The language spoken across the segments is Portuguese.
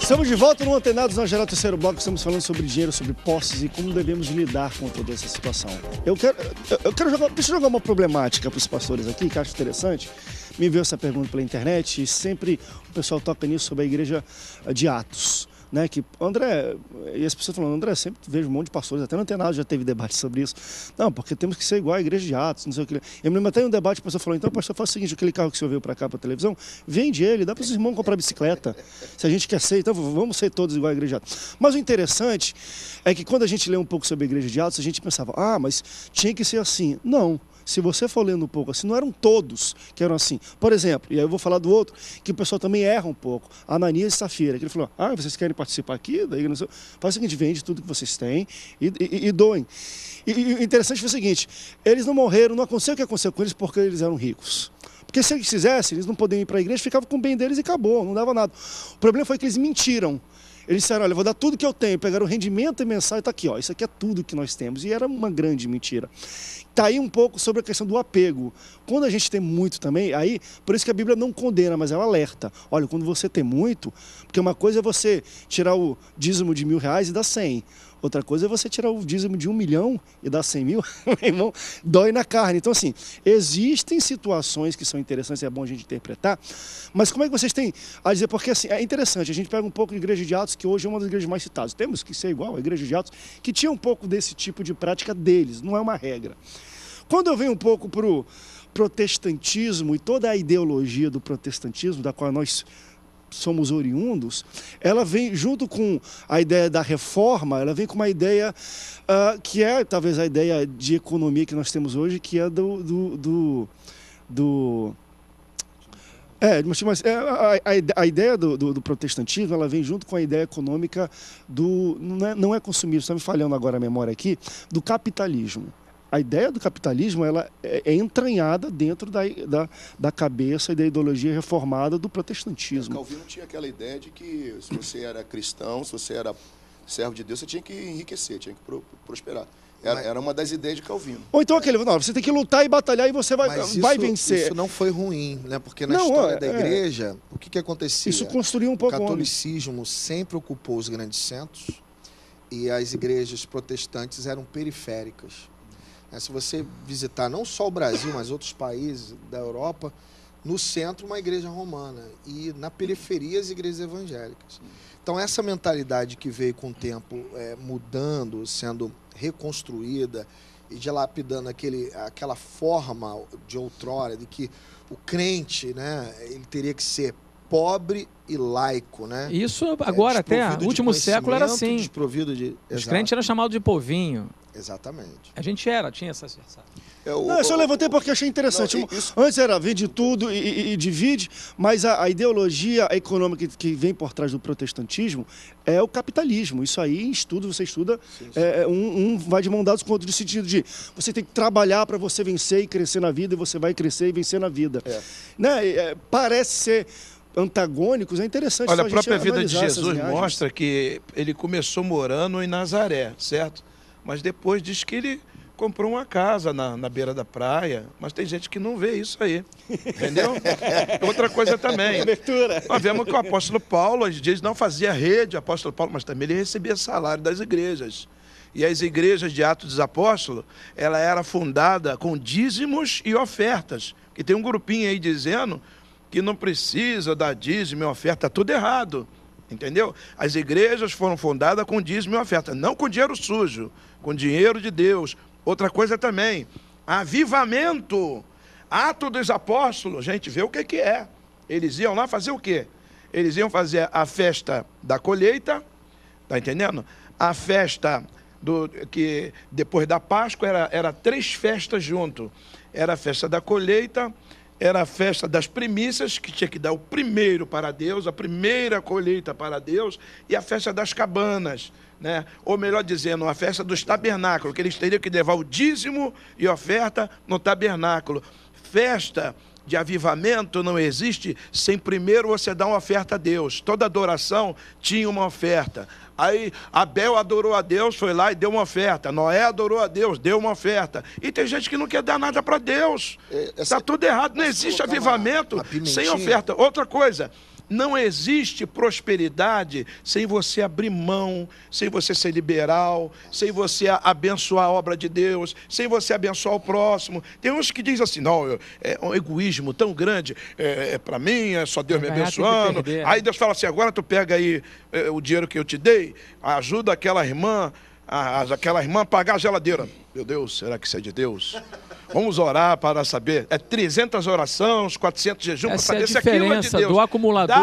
Estamos de volta no Antenados na Geral Terceiro Bloco. Estamos falando sobre dinheiro, sobre posses e como devemos lidar com toda essa situação. Deixa eu jogar uma problemática para os pastores aqui, que eu acho interessante. Me enviou essa pergunta pela internet e sempre o pessoal toca nisso sobre a igreja de Atos. Né, que André, e as pessoas falando, André, sempre vejo um monte de pastores, até no Antenado já teve debate sobre isso. Não, porque temos que ser igual à igreja de Atos, não sei o que. Eu me lembro até um debate, o pastor falou, então, pastor, faz o seguinte, aquele carro que o senhor veio para cá, para a televisão, vende ele, dá para os irmãos comprar bicicleta. Se a gente quer ser, então vamos ser todos igual à igreja de Atos. Mas o interessante é que quando a gente lê um pouco sobre a igreja de Atos, a gente pensava, mas tinha que ser assim. Não. Se você for lendo um pouco assim, não eram todos que eram assim. Por exemplo, e aí eu vou falar do outro, que o pessoal também erra um pouco. Ananias e Safira, que ele falou, vocês querem participar aqui? Daí, faz o seguinte, vende tudo que vocês têm e doem. E o interessante foi o seguinte, eles não morreram, não aconteceu o que aconteceu com eles porque eles eram ricos. Porque se eles quisessem, eles não podiam ir para a igreja, ficavam com o bem deles e acabou, não dava nada. O problema foi que eles mentiram. Eles disseram, olha, eu vou dar tudo que eu tenho. Pegaram o rendimento mensal e está aqui, isso aqui é tudo que nós temos. E era uma grande mentira. Está aí um pouco sobre a questão do apego. Quando a gente tem muito também, aí, por isso que a Bíblia não condena, mas ela alerta. Olha, quando você tem muito, porque uma coisa é você tirar o dízimo de R$1.000 e dar 100. Outra coisa é você tirar o dízimo de 1 milhão e dar 100 mil, meu irmão, dói na carne. Então, assim, existem situações que são interessantes, é bom a gente interpretar, mas como é que vocês têm a dizer? Porque, assim, é interessante, a gente pega um pouco de igreja de Atos, que hoje é uma das igrejas mais citadas. Temos que ser igual a igreja de Atos, que tinha um pouco desse tipo de prática deles, não é uma regra. Quando eu venho um pouco para o protestantismo e toda a ideologia do protestantismo, da qual nós somos oriundos, ela vem junto com a ideia da reforma, ela vem com uma ideia que é talvez a ideia de economia que nós temos hoje, que é a ideia do protestantismo, ela vem junto com a ideia econômica não é consumismo, está me falhando agora a memória aqui, do capitalismo. A ideia do capitalismo ela é entranhada dentro da cabeça e da ideologia reformada do protestantismo. Calvino tinha aquela ideia de que se você era cristão, se você era servo de Deus, você tinha que enriquecer, tinha que prosperar. Era uma das ideias de Calvino. Ou então você tem que lutar e batalhar e você vai vencer. Isso não foi ruim, né? Porque na história da igreja, o que acontecia? Isso construiu um pouco o catolicismo sempre ocupou os grandes centros e as igrejas protestantes eram periféricas. Se você visitar não só o Brasil, mas outros países da Europa, no centro uma igreja romana e na periferia as igrejas evangélicas. Então essa mentalidade que veio com o tempo mudando, sendo reconstruída e dilapidando aquela forma de outrora, de que o crente, né, ele teria que ser pobre e laico, né? Isso agora até o último século era assim. Desprovido de... Os crentes eram chamados de povinho. Exatamente. A gente tinha essa... Eu só levantei porque achei interessante. Antes era vende tudo e divide, mas a ideologia econômica que vem por trás do protestantismo é o capitalismo. Isso aí em estudo, você estuda, sim. Um vai de mão dadas com o outro, no sentido de você tem que trabalhar para você vencer e crescer na vida, e você vai crescer e vencer na vida. Né? Parece ser antagônicos, é interessante. Olha, a própria vida de Jesus mostra que ele começou morando em Nazaré, certo? Mas depois diz que ele comprou uma casa na beira da praia, mas tem gente que não vê isso aí, entendeu? Outra coisa também, nós vemos que o apóstolo Paulo, às vezes não fazia rede, apóstolo Paulo, mas também ele recebia salário das igrejas. E as igrejas de Atos dos Apóstolos, ela era fundada com dízimos e ofertas, que tem um grupinho aí dizendo que não precisa dar dízimo e oferta, tudo errado, entendeu? As igrejas foram fundadas com dízimo e oferta, não com dinheiro sujo, com dinheiro de Deus. Outra coisa também, avivamento, Atos dos Apóstolos, gente, vê o que é. Eles iam lá fazer o quê? Eles iam fazer a festa da colheita, tá entendendo? A festa que depois da Páscoa era 3 festas junto. Era a festa da colheita, era a festa das primícias, que tinha que dar o primeiro para Deus, a primeira colheita para Deus, e a festa das cabanas, né? Ou melhor dizendo, a festa dos tabernáculos, que eles teriam que levar o dízimo e oferta no tabernáculo. Festa de avivamento não existe sem primeiro você dar uma oferta a Deus. Toda adoração tinha uma oferta. Aí Abel adorou a Deus, foi lá e deu uma oferta. Noé adorou a Deus, deu uma oferta. E tem gente que não quer dar nada para Deus. Está tudo errado. Não existe avivamento sem oferta. Outra coisa, Não existe prosperidade sem você abrir mão, sem você ser liberal, sem você abençoar a obra de Deus, sem você abençoar o próximo. Tem uns que dizem assim, não, é um egoísmo tão grande, para mim, é só Deus me abençoando. Aí Deus fala assim, agora tu pega aí o dinheiro que eu te dei, ajuda aquela irmã a pagar a geladeira. Meu Deus, será que isso é de Deus? Vamos orar para saber. 300 orações, 400 jejum, para saber se aquilo é de Deus. Do acumulador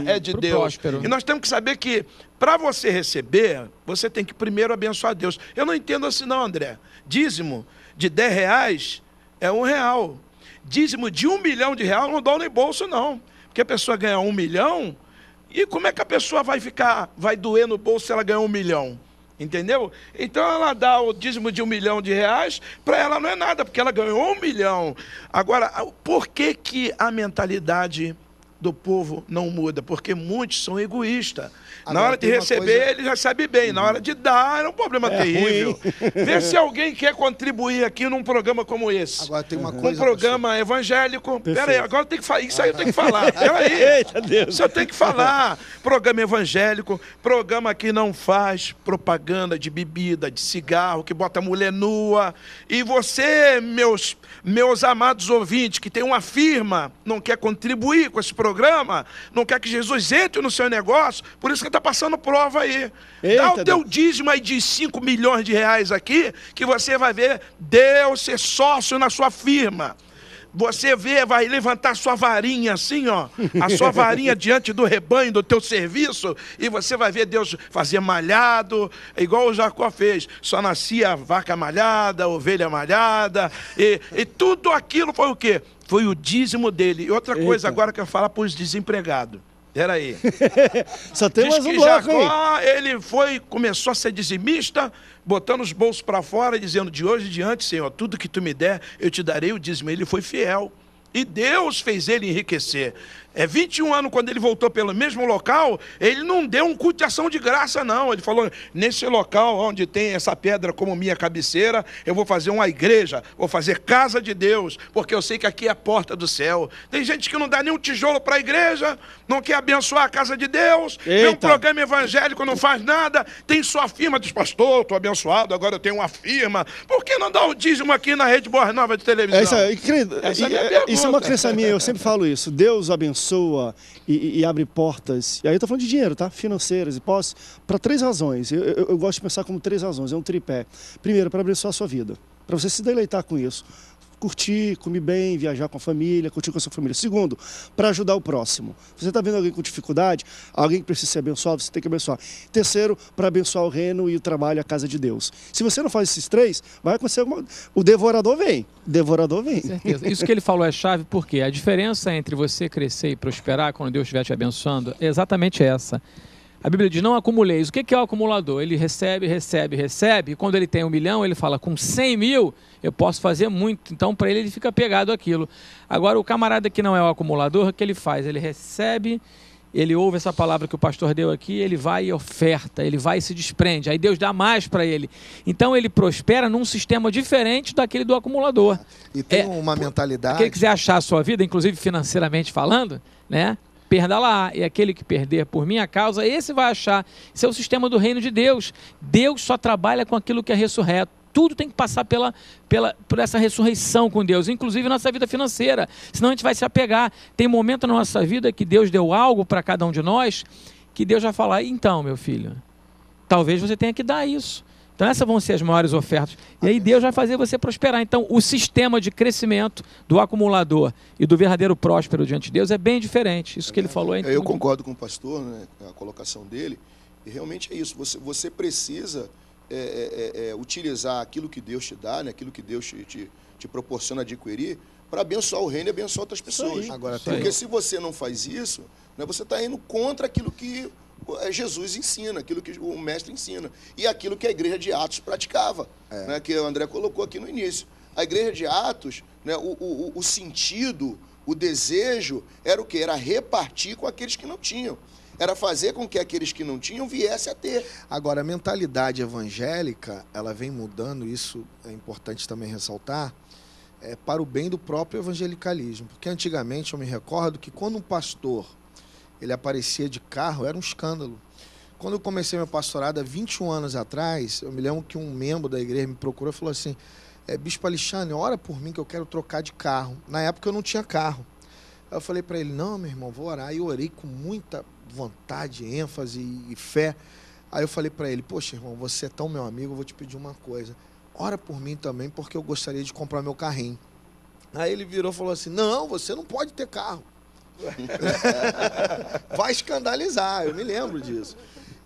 é de Deus. Próspero. E nós temos que saber que, para você receber, você tem que primeiro abençoar Deus. Eu não entendo assim não, André. Dízimo de R$10 é R$1. Dízimo de R$1 milhão não dá nem bolso, não. Porque a pessoa ganha 1 milhão, e como é que a pessoa vai doer no bolso se ela ganhar 1 milhão? Entendeu? Então ela dá o dízimo de R$1 milhão, para ela não é nada, porque ela ganhou 1 milhão. Agora, por que a mentalidade do povo não muda? Porque muitos são egoístas. Na hora de receber, ele recebe bem. Na hora de dar, é um problema terrível. Vê se alguém quer contribuir aqui num programa como esse. Agora tem uma coisa, um programa evangélico. Peraí, agora tem que falar. Isso aí eu tenho que falar. Peraí. Isso eu tenho que falar. Programa evangélico, programa que não faz propaganda de bebida, de cigarro, que bota mulher nua. E você, meus amados ouvintes, que tem uma firma, não quer contribuir com esse programa, não quer que Jesus entre no seu negócio, por isso que está passando prova aí. Dá o teu dízimo aí de 5 milhões de reais aqui, que você vai ver Deus ser sócio na sua firma. Você vai levantar sua varinha assim, ó, a sua varinha diante do rebanho, do teu serviço, e você vai ver Deus fazer malhado, igual o Jacó fez. Só nascia vaca malhada, ovelha malhada, e tudo aquilo foi o quê? Foi o dízimo dele. E outra coisa agora que eu falo para os desempregados. Peraí. Só tem mais um bloco, Jacó, ele começou a ser dizimista, botando os bolsos para fora e dizendo, de hoje em diante, Senhor, tudo que tu me der, eu te darei o dízimo. Ele foi fiel. E Deus fez ele enriquecer. 21 anos, quando ele voltou pelo mesmo local, ele não deu um culto de ação de graça, não. Ele falou, nesse local onde tem essa pedra como minha cabeceira, eu vou fazer uma igreja, vou fazer casa de Deus, porque eu sei que aqui é a porta do céu. Tem gente que não dá nem um tijolo para a igreja, não quer abençoar a casa de Deus, tem um programa evangélico, não faz nada, tem sua firma, diz, pastor, estou abençoado, agora eu tenho uma firma. Por que não dá o dízimo aqui na Rede Boa Nova de televisão? Essa é a minha pergunta. Isso é uma crença minha, eu sempre falo isso. Deus abençoa e abre portas. E aí eu estou falando de dinheiro, tá? Financeiras e posses, para 3 razões. Eu gosto de pensar como 3 razões, é um tripé. Primeiro, para abençoar a sua vida, para você se deleitar com isso. Curtir, comer bem, viajar com a família, curtir com a sua família. Segundo, para ajudar o próximo. Você está vendo alguém com dificuldade, alguém que precisa ser abençoado, você tem que abençoar. Terceiro, para abençoar o reino e o trabalho, a casa de Deus. Se você não faz esses 3, vai acontecer o devorador vem. O devorador vem. Com certeza. Isso que ele falou é chave, porque a diferença entre você crescer e prosperar quando Deus estiver te abençoando é exatamente essa. A Bíblia diz, não acumuleis. O que é o acumulador? Ele recebe, e quando ele tem 1 milhão, ele fala, com 100 mil, eu posso fazer muito. Então, para ele fica pegado aquilo. Agora, o camarada que não é o acumulador, o que ele faz? Ele recebe, ele ouve essa palavra que o pastor deu aqui, ele vai e oferta, ele vai e se desprende. Aí Deus dá mais para ele. Então, ele prospera num sistema diferente daquele do acumulador. E tem uma mentalidade... Quem quiser achar a sua vida, inclusive financeiramente falando, né? Perda lá, e aquele que perder por minha causa, esse vai achar. Esse é o sistema do reino de Deus. Deus só trabalha com aquilo que é ressurreto. Tudo tem que passar por essa ressurreição com Deus, inclusive nossa vida financeira. Senão a gente vai se apegar. Tem momento na nossa vida que Deus deu algo para cada um de nós, que Deus vai falar, então, meu filho, talvez você tenha que dar isso. Então essas vão ser as maiores ofertas. E aí Deus vai fazer você prosperar. Então o sistema de crescimento do acumulador e do verdadeiro próspero diante de Deus é bem diferente. Isso que ele falou é Eu concordo com o pastor, né, a colocação dele. E realmente é isso. Você precisa utilizar aquilo que Deus te dá, né, aquilo que Deus te proporciona adquirir, para abençoar o reino e abençoar outras pessoas. Agora, porque se você não faz isso, né, você está indo contra aquilo que Jesus ensina, aquilo que o mestre ensina. E aquilo que a igreja de Atos praticava, né, que o André colocou aqui no início. A igreja de Atos, né, o sentido, o desejo era o quê? Era repartir com aqueles que não tinham. Era fazer com que aqueles que não tinham viessem a ter. Agora, a mentalidade evangélica, ela vem mudando, isso é importante também ressaltar, para o bem do próprio evangelicalismo. Porque antigamente eu me recordo que quando um pastor ele aparecia de carro, era um escândalo. Quando eu comecei meu pastorado há 21 anos atrás, eu me lembro que um membro da igreja me procurou e falou assim, Bispo Alexandre, ora por mim que eu quero trocar de carro. Na época eu não tinha carro. Aí eu falei para ele, não, meu irmão, vou orar. E eu orei com muita vontade, ênfase e fé. Aí eu falei para ele, poxa, irmão, você é tão meu amigo, eu vou te pedir uma coisa. Ora por mim também, porque eu gostaria de comprar meu carrinho. Aí ele virou e falou assim, não, você não pode ter carro. Vai escandalizar, eu me lembro disso.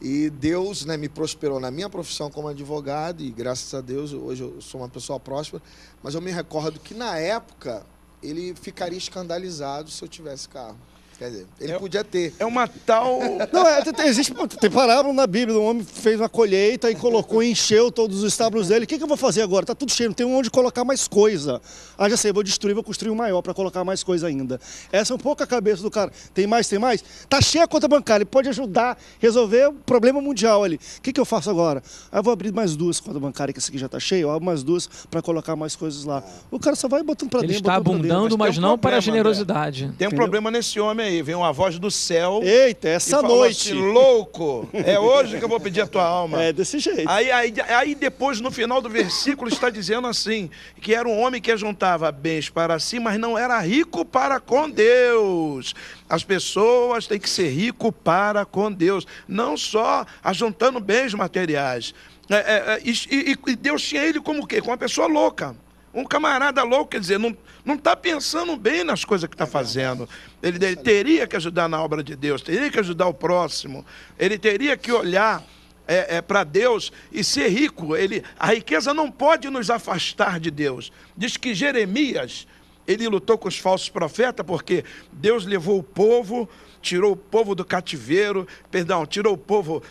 E Deus, né, me prosperou na minha profissão como advogado e graças a Deus hoje eu sou uma pessoa próspera, mas eu me recordo que na época ele ficaria escandalizado se eu tivesse carro. Quer dizer, ele podia ter. É uma tal... Não, tem parábola na Bíblia, um homem fez uma colheita e colocou, encheu todos os estábulos dele. O que eu vou fazer agora? Tá tudo cheio, não tem onde colocar mais coisa. Ah, já sei, vou destruir, vou construir um maior para colocar mais coisa ainda. Essa é um pouco a cabeça do cara. Tem mais? Tá cheia a conta bancária, ele pode ajudar a resolver o problema mundial ali. O que eu faço agora? Ah, eu vou abrir mais 2 contas bancárias, que essa aqui já tá cheia, eu abro mais 2 para colocar mais coisas lá. O cara só vai botando para dentro. Ele está abundando, mas não para a generosidade. Tem um problema nesse homem aí, vem uma voz do céu. Eita, essa noite. Assim, louco, é hoje que eu vou pedir a tua alma. É desse jeito. Aí depois, no final do versículo, está dizendo assim, que era um homem que juntava bens para si, mas não era rico para com Deus. As pessoas têm que ser rico para com Deus, não só ajuntando bens materiais. E Deus tinha ele como o quê? Como uma pessoa louca. Um camarada louco, quer dizer, não está pensando bem nas coisas que está fazendo. Ele teria que ajudar na obra de Deus, teria que ajudar o próximo, ele teria que olhar para Deus e ser rico. A riqueza não pode nos afastar de Deus. Diz que Jeremias, ele lutou com os falsos profetas porque Deus levou o povo, tirou o povo do cativeiro, tirou o povo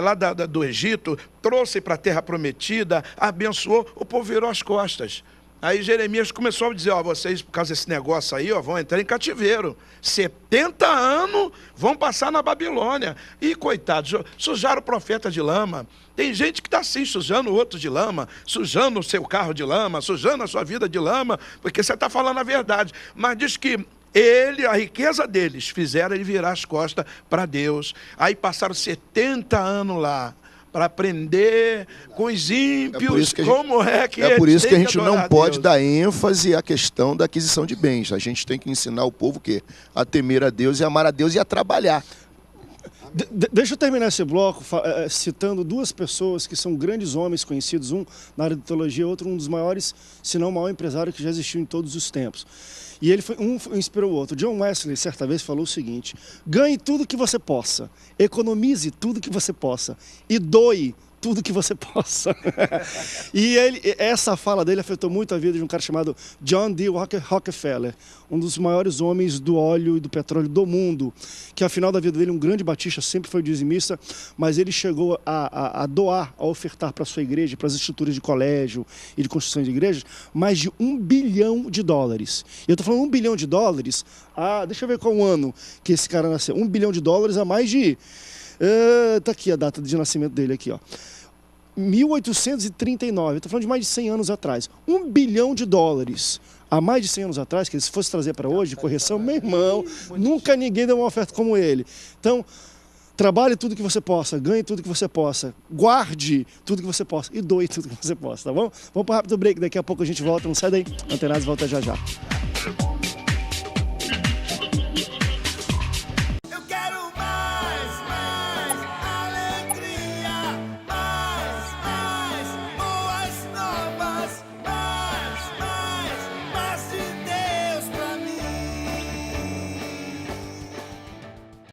lá do Egito, trouxe para a terra prometida, abençoou, o povo virou as costas. Aí Jeremias começou a dizer, vocês, por causa desse negócio aí, vão entrar em cativeiro. 70 anos vão passar na Babilônia. E, coitados, sujaram o profeta de lama. Tem gente que está assim, sujando o outro de lama, sujando o seu carro de lama, sujando a sua vida de lama, porque você está falando a verdade. Mas diz que a riqueza deles, fizeram ele virar as costas para Deus. Aí passaram 70 anos lá, para aprender com os ímpios, É por isso que a gente não pode dar ênfase à questão da aquisição de bens. A gente tem que ensinar o povo o quê? A temer a Deus e amar a Deus e a trabalhar. Deixa eu terminar esse bloco citando 2 pessoas que são grandes homens conhecidos, um na área de teologia, outro um dos maiores, se não o maior empresário que já existiu em todos os tempos. E um inspirou o outro. John Wesley, certa vez, falou o seguinte: ganhe tudo que você possa, economize tudo que você possa e doe tudo que você possa. E essa fala dele afetou muito a vida de um cara chamado John D. Rockefeller, um dos maiores homens do óleo e do petróleo do mundo, que ao final da vida dele, um grande batista, sempre foi dizimista, mas ele chegou a doar, a ofertar para a sua igreja, para as estruturas de colégio e de construção de igrejas, mais de $1 bilhão. E eu estou falando $1 bilhão, deixa eu ver qual o ano que esse cara nasceu, $1 bilhão há mais de... Tá aqui a data de nascimento dele aqui, 1839, estou falando de mais de 100 anos atrás. $1 bilhão há mais de 100 anos atrás, que se fosse trazer para hoje, correção, meu irmão, nunca ninguém deu uma oferta como ele. Então, trabalhe tudo que você possa, ganhe tudo que você possa, guarde tudo que você possa e doe tudo que você possa, tá bom? Vamos para um rápido break, daqui a pouco a gente volta, não sai daí. Antenados volta já já.